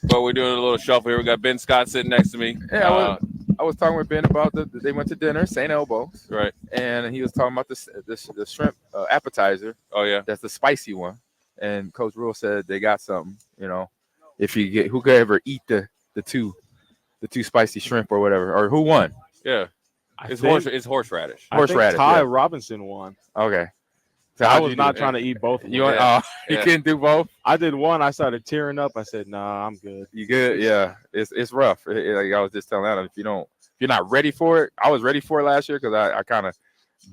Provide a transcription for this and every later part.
But we're doing a little shuffle here. We got Ben Scott sitting next to me. Yeah, I was talking with Ben about they went to dinner, St. Elbo's, Right. and he was talking about the shrimp appetizer. Oh yeah. That's the spicy one. And Coach Rule said they got something. If you get who could ever eat the two spicy shrimp or whatever, or who won? Yeah. I It's think, horseradish. I think Horseradish, Ty yeah. Robinson won. Okay. So I how'd was you not do? trying to eat both of them. You want? Yeah. You Yeah. couldn't do both. I did one. I started tearing up. I said, "Nah, I'm good." You good? Yeah. It's rough. Like I was just telling Adam, if you're not ready for it, I was ready for it last year because I kind of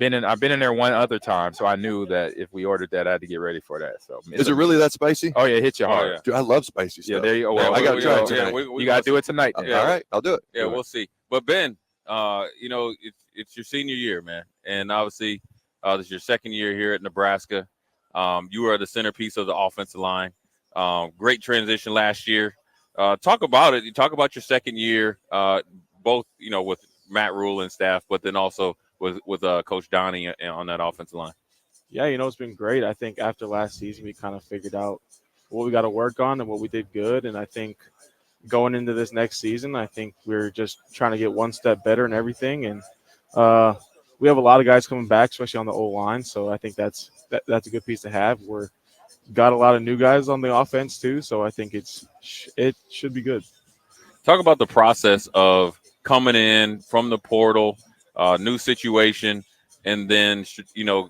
I've been in there one other time, so I knew that if we ordered that, I had to get ready for that. So Is it really that spicy? Oh yeah, it hits you hard. yeah. Dude, I love spicy stuff. Yeah, there you go. Yeah, Well, I got to try it Yeah, tonight. you got to do it tonight. Then. Yeah. All right, I'll do it. Yeah, we'll see. But Ben, it's your senior year, man, and obviously, this is your second year here at Nebraska. You are the centerpiece of the offensive line. Great transition last year. Talk about it. You talk about your second year, both with Matt Rule and staff, but then also with Coach Donnie on that offensive line. Yeah, it's been great. I think after last season, we kind of figured out what we got to work on and what we did good. And I think going into this next season, I think we're just trying to get one step better in everything. And we have a lot of guys coming back, especially on the O line. So I think that's a good piece to have. We're got a lot of new guys on the offense too. So I think it should be good. Talk about the process of coming in from the portal, new situation, and then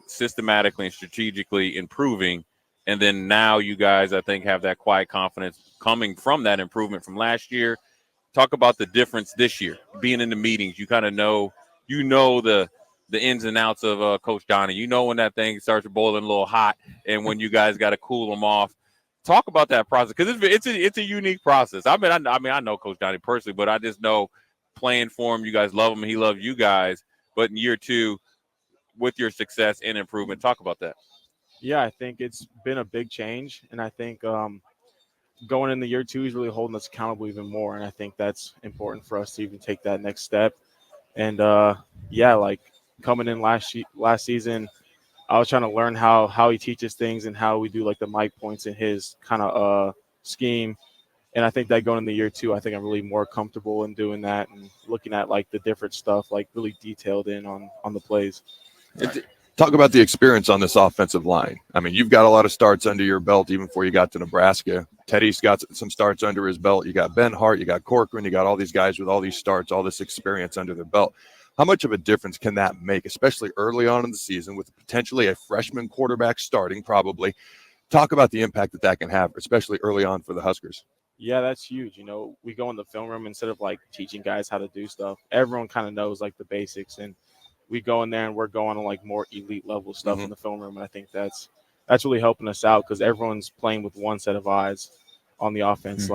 systematically and strategically improving. And then now you guys, I think, have that quiet confidence coming from that improvement from last year. Talk about the difference this year. Being in the meetings, you kind of know, the ins and outs of Coach Donnie. You know when that thing starts boiling a little hot, and when you guys got to cool them off. Talk about that process because it's a unique process. I mean, I know Coach Donnie personally, but I just know playing for him, you guys love him, he loves you guys. But in year two, with your success and improvement, talk about that. Yeah, I think it's been a big change, and I think going into year two is really holding us accountable even more, and I think that's important for us to even take that next step. And like coming in last season, I was trying to learn how he teaches things and how we do like the mic points in his kind of scheme. And I think that going into year two, I think I'm really more comfortable in doing that and looking at like the different stuff, like really detailed in on the plays. Talk about the experience on this offensive line. I mean, you've got a lot of starts under your belt even before you got to Nebraska. Teddy's got some starts under his belt. You got Ben Hart, you got Corcoran, you got all these guys with all these starts, all this experience under their belt. How much of a difference can that make, especially early on in the season with potentially a freshman quarterback starting probably? Talk about the impact that can have, especially early on for the Huskers. Yeah, that's huge. We go in the film room instead of like teaching guys how to do stuff. Everyone kind of knows like the basics, and we go in there and we're going on like more elite level stuff in the film room. And I think that's really helping us out because everyone's playing with one set of eyes on the offense.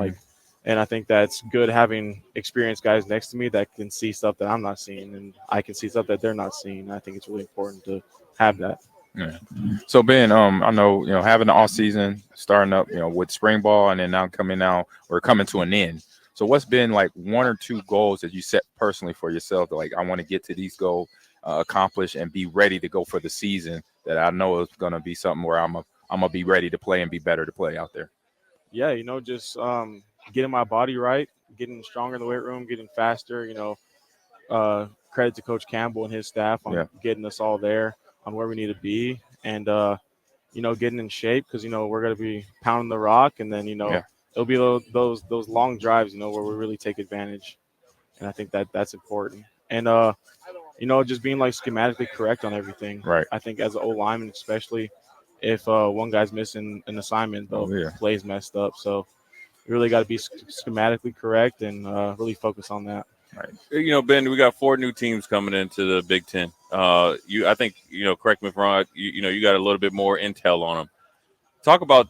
And I think that's good having experienced guys next to me that can see stuff that I'm not seeing, and I can see stuff that they're not seeing. I think it's really important to have that. Yeah. So Ben, I know having the off season starting up, with spring ball, and then now coming to an end. So what's been like one or two goals that you set personally for yourself? That, like, I want to get to these goals, accomplish, and be ready to go for the season. That I know is going to be something where I'm gonna be ready to play and be better to play out there. Yeah, just getting my body right, getting stronger in the weight room, getting faster. Credit to Coach Campbell and his staff on getting us all there on where we need to be, and getting in shape because we're gonna be pounding the rock, and then it'll be those long drives where we really take advantage, and I think that's important. And just being like schematically correct on everything. Right. I think as an O lineman, especially if one guy's missing an assignment, the play's messed up. So you really got to be schematically correct and really focus on that. Right. Ben, we got 4 new teams coming into the Big Ten. I think, correct me if I'm wrong, you got a little bit more intel on them. Talk about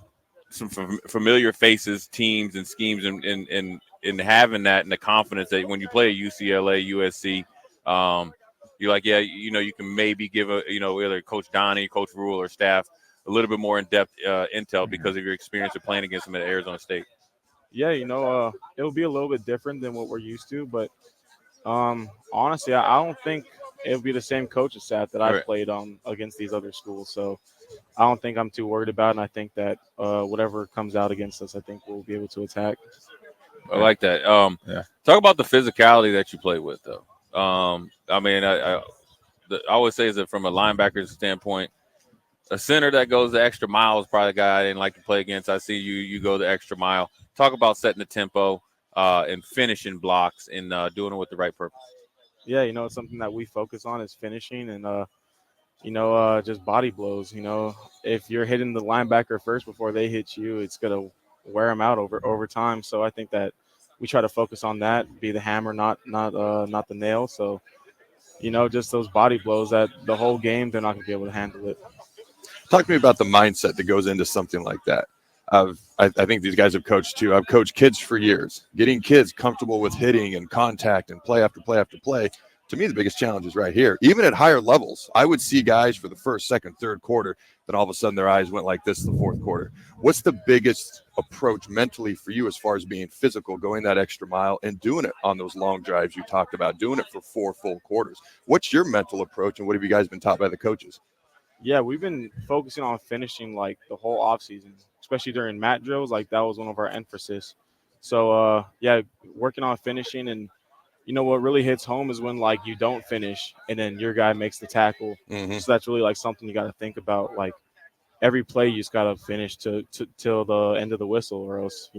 some familiar faces, teams, and schemes, and having that and the confidence that when you play at UCLA, USC, you're like, you can maybe give either Coach Donnie, Coach Rule, or staff a little bit more in-depth intel because of your experience of playing against them at Arizona State. Yeah, it'll be a little bit different than what we're used to, but honestly, I don't think it'll be the same coaching staff that I've played on against these other schools. So I don't think I'm too worried about it, and I think that whatever comes out against us, I think we'll be able to attack. I like that. Yeah. Talk about the physicality that you play with, though. I mean, I always say is that from a linebacker's standpoint, a center that goes the extra mile is probably a guy I didn't like to play against. I see you go the extra mile. Talk about setting the tempo and finishing blocks and doing it with the right purpose. Yeah, it's something that we focus on is finishing and just body blows. If you're hitting the linebacker first before they hit you, it's gonna wear them out over time. So I think that we try to focus on that, be the hammer, not the nail. So just those body blows that the whole game they're not gonna be able to handle it. Talk to me about the mindset that goes into something like that. I think these guys have coached too. I've coached kids for years. Getting kids comfortable with hitting and contact and play after play after play. To me, the biggest challenge is right here. Even at higher levels, I would see guys for the first, second, third quarter, then all of a sudden their eyes went like this the fourth quarter. What's the biggest approach mentally for you as far as being physical, going that extra mile and doing it on those long drives you talked about, doing it for 4 full quarters? What's your mental approach, and what have you guys been taught by the coaches? Yeah, we've been focusing on finishing like the whole off season, especially during mat drills. Like that was one of our emphasis. So working on finishing, and what really hits home is when like you don't finish and then your guy makes the tackle. Mm-hmm. So that's really like something you got to think about. Like every play you just got to finish to till the end of the whistle, or else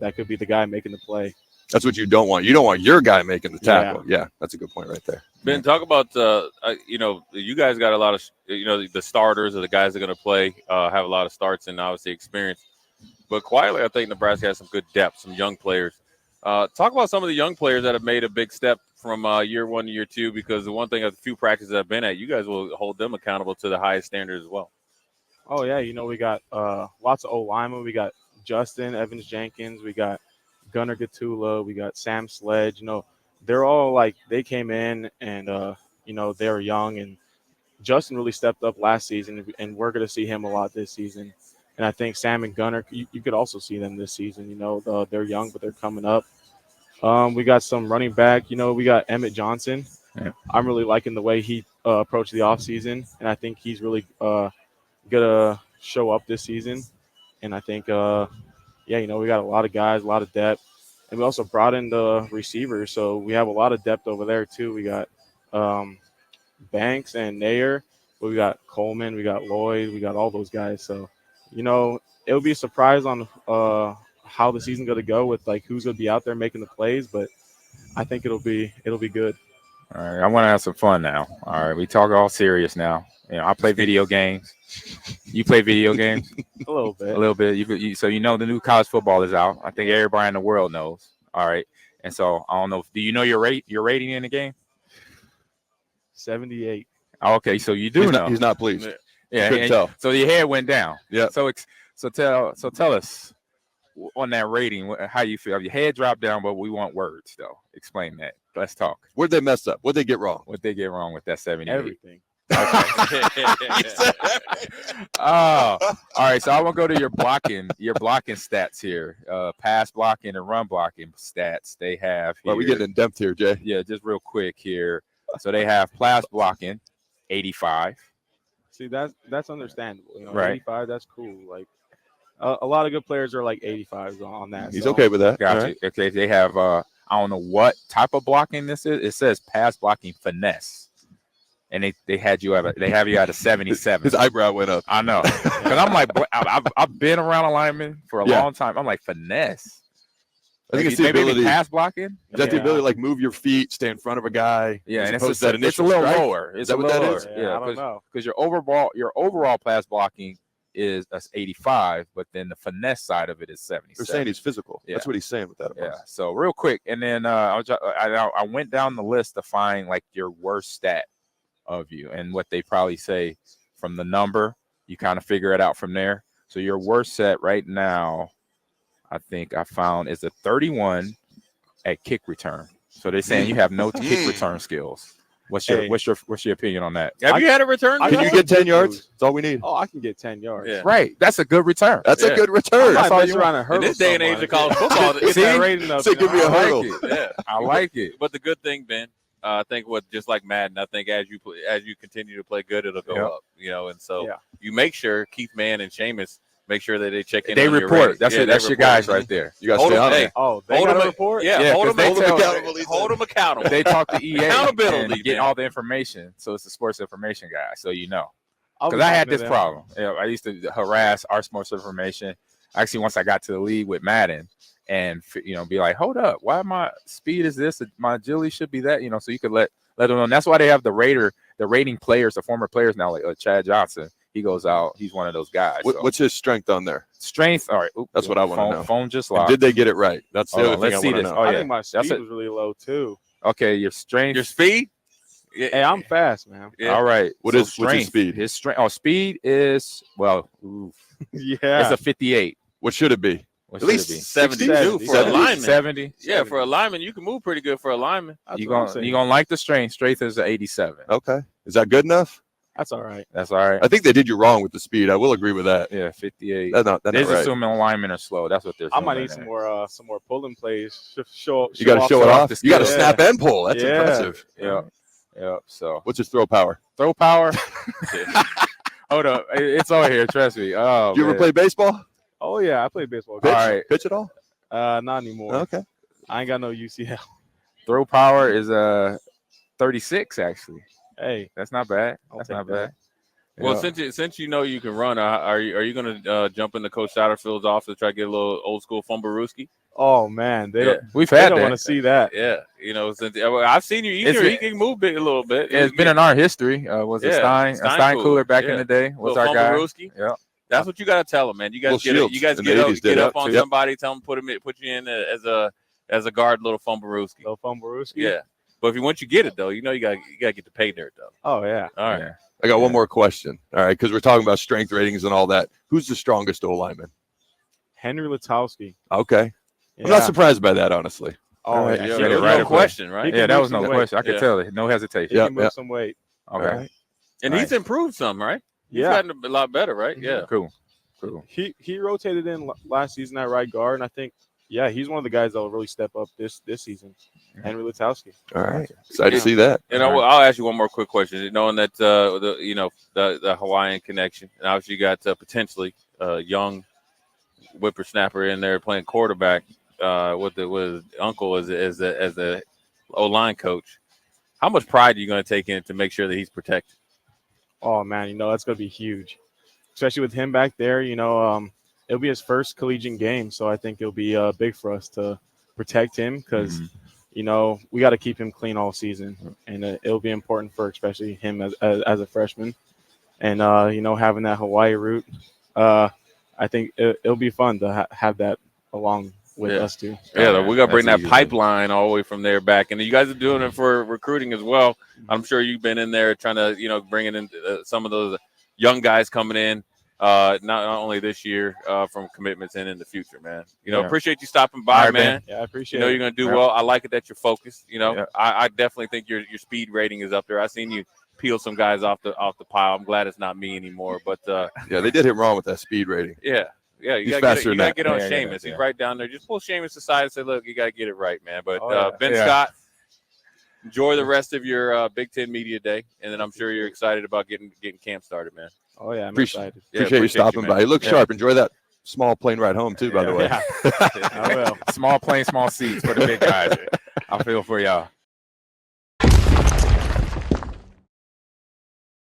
that could be the guy making the play. That's what you don't want. You don't want your guy making the tackle. Yeah, that's a good point right there. Ben, talk about you guys got a lot of the starters or the guys that are going to play have a lot of starts and obviously experience. But quietly, I think Nebraska has some good depth, some young players. Talk about some of the young players that have made a big step from year one to year two, because the one thing of the few practices I've been at, you guys will hold them accountable to the highest standards as well. Oh yeah, we got lots of O-linemen. We got Justin Evans Jenkins. We got Gunnar Gatula. We got Sam Sledge. They're all like they came in and they were young, and Justin really stepped up last season, and we're going to see him a lot this season. And I think Sam and Gunnar, you could also see them this season. They're young, but they're coming up. We got some running back. We got Emmett Johnson. Yeah. I'm really liking the way he approached the offseason, and I think he's really going to show up this season. And I think, we got a lot of guys, a lot of depth. And we also brought in the receivers, so we have a lot of depth over there too. We got Banks and Nair. We got Coleman. We got Lloyd. We got all those guys. So, it'll be a surprise on how the season's going to go with like who's going to be out there making the plays. But I think it'll be good. All right, I want to have some fun now. All right, we talk all serious now. I play video games. You play video games? A little bit. A little bit. So the new college football is out. I think everybody in the world knows. All right, and so I don't know. Do you know your rating in the game? 78. Oh, okay, so you do know. He's not pleased. Yeah, couldn't tell. So your head went down. Yeah. So tell us on that rating how you feel. Your head dropped down, but we want words though. Explain that. Let's talk. Where'd they mess up? What'd they get wrong? What they get wrong with that 78? Everything. Oh, all right. So I want to go to your blocking stats here. Pass blocking and run blocking stats they have here. Well, we getting in depth here, Jay. Yeah, just real quick here. So they have pass blocking 85. See, that's understandable. Right. 85, that's cool. Like a lot of good players are like 85s on that. He's so. okay with that. Gotcha. Right. Okay, they have I don't know what type of blocking this is. It says pass blocking finesse. And they have you at a 77. His eyebrow went up. I know, because I'm like, I've been around a lineman for a long time. I'm like finesse. I think it's the maybe ability. pass blocking. Is that the ability to like move your feet, stay in front of a guy? Yeah, and it's that a initial little strike? lower. It's Is that a what that little is? lower. Yeah, I don't know. Because your overall pass blocking is 85, but then the finesse side of it is 77. They're saying he's physical. Yeah. That's what he's saying with that. Yeah. So real quick, and then I went down the list to find like your worst stat of you, and what they probably say from the number. You kind of figure it out from there. So your worst set right now, I think I found, is a 31 at kick return. So they're saying you have no kick return skills. What's your opinion on that? Have you had a return? Can you get 10 yards? That's all we need. Oh, I can get 10 yards. Yeah. Right. That's a good return. That's a good return. I That's all might mess you around and hurdle In this day and age of college football, Get See? that rating up. Say, give me a I like hurdle. it. yeah. I like it. But the good thing, Ben, I think just like Madden, I think as you continue to play good, it'll go Yep. up. And so Yeah. you make sure Keith Mann and Seamus make sure that they check in. They on your report. ratings. That's Yeah, it. That's they your report. guys right there. You guys Hold stay them, on hey, it. Oh, they hold got a them- report. Yeah, Yeah, hold 'cause them they tell- accountable, he Hold said. them accountable. They talk to EA Accountability, and get man. all the information. So it's the sports information guy. So you know. I'll be Because I had talking to this them. problem. Yeah, I used to harass our sports information. Actually, once I got to the league with Madden, and be like, hold up, why my speed is this? My agility should be that. So you could let them know. And that's why they have the rating players, the former players now, like Chad Johnson. He goes out. He's one of those guys. So. What's his strength on there? Strength? All right. That's what I wanna know. Phone just And locked. did they get it right? That's the Hold other on, thing let's I see want to this. know. Oh, I yeah. think my That's speed it. was really low too. Okay, your strength. Your speed? Hey, I'm fast, man. Yeah. All right. What's his strength? speed? His strength. Oh, speed is Yeah. it's a 58. What should it be? What At should least it be? 72 for 70. a lineman. 70. Yeah, for a lineman, you can move pretty good for a lineman. That's You what I'm gonna saying. like the strength. Strength is an 87. Okay. Is that good enough? That's all right. That's all right. I think they did you wrong with the speed. I will agree with that. Yeah, 58. That's not They're right. assuming linemen are slow. That's what they're. I might assuming need there. some more pulling plays. Show You got to show it off off. the You got to skill. snap and pull. That's Yeah. impressive. Yeah. So What's his throw power? throw power. Hold up, it's over here. Trust me. Oh, Did you ever man. play baseball? Oh yeah, I played baseball. Pitch? All right. Pitch at all? Not anymore. Okay. I ain't got no UCL. Throw power is 36 actually. Hey, That's not bad. I'll That's take not that. bad. Well, Yeah. since you know you can run, are you going to jump into Coach Satterfield's office to try to get a little old school Fumbarooski? oh man, they don't, We've they had don't want that. to see that. Yeah, since I've seen you, you can move big a little bit. It's been in our history. Was it Yeah, Stein Cooler back in yeah. the day? Was Little our guy? Fumbarooski. Yeah. That's what you got to tell them, man. You guys Little you guys Shields in the 80s get did up that, on too. Yep. somebody, tell them put you in as a guard, little Fumbarooski. No Fumbarooski. Yeah, but once you get it though, you got to get the pay dirt though. Oh yeah. All right. Yeah. I got one more question. All right, because we're talking about strength ratings and all that. Who's the strongest O lineman? Henry Letowski. Okay. Yeah. I'm not surprised by that, honestly. Oh All right, yeah. you He said it can right no away. question, right? He Yeah, can that move was no some weight. question. I could Yeah. tell it. No hesitation. Yeah. move some weight. Okay. All right. And he's improved some, right? He's Yeah. gotten a lot better, right? Yeah. Cool. He rotated in last season at right guard, and I think he's one of the guys that will really step up this season. Henry Letowski. All right. Excited to see that. And I'll ask you one more quick question. Knowing that the Hawaiian connection, and obviously you got potentially a young whippersnapper in there playing quarterback with uncle as the O-line coach. How much pride are you going to take in to make sure that he's protected? Oh man, that's gonna be huge, especially with him back there. It'll be his first collegiate game, so I think it'll be big for us to protect him because we got to keep him clean all season, and it'll be important for especially him as a freshman, and having that Hawaii route, I think it'll be fun to have that along with us too. Yeah, we got to bring That's that easy. pipeline all the way from there back, and you guys are doing it for recruiting as well. I'm sure you've been in there trying to bringing in some of those young guys coming in. Not only this year from commitments and in the future, man. Appreciate you stopping by, All right, man. Yeah, I appreciate You're it. going to do Yeah. well. I like it that you're focused. Yeah. I definitely think your speed rating is up there. I've seen you peel some guys off the pile. I'm glad it's not me anymore. But Yeah, they did him wrong with that speed rating. yeah, you He's got faster to than that. get on Yeah, Seamus. yeah. He's right down there. Just pull Seamus aside and say, look, you got to get it right, man. But Oh, yeah. Ben Yeah. Scott, enjoy the rest of your Big Ten Media Day, and then I'm sure you're excited about getting camp started, man. Oh yeah, I'm Appreciate- excited. Yeah, Appreciate you stopping man. by. You look Yeah. sharp. Enjoy that small plane ride home, too, by the way. Yeah, I will. Small plane, small seats for the big guys. I feel for y'all.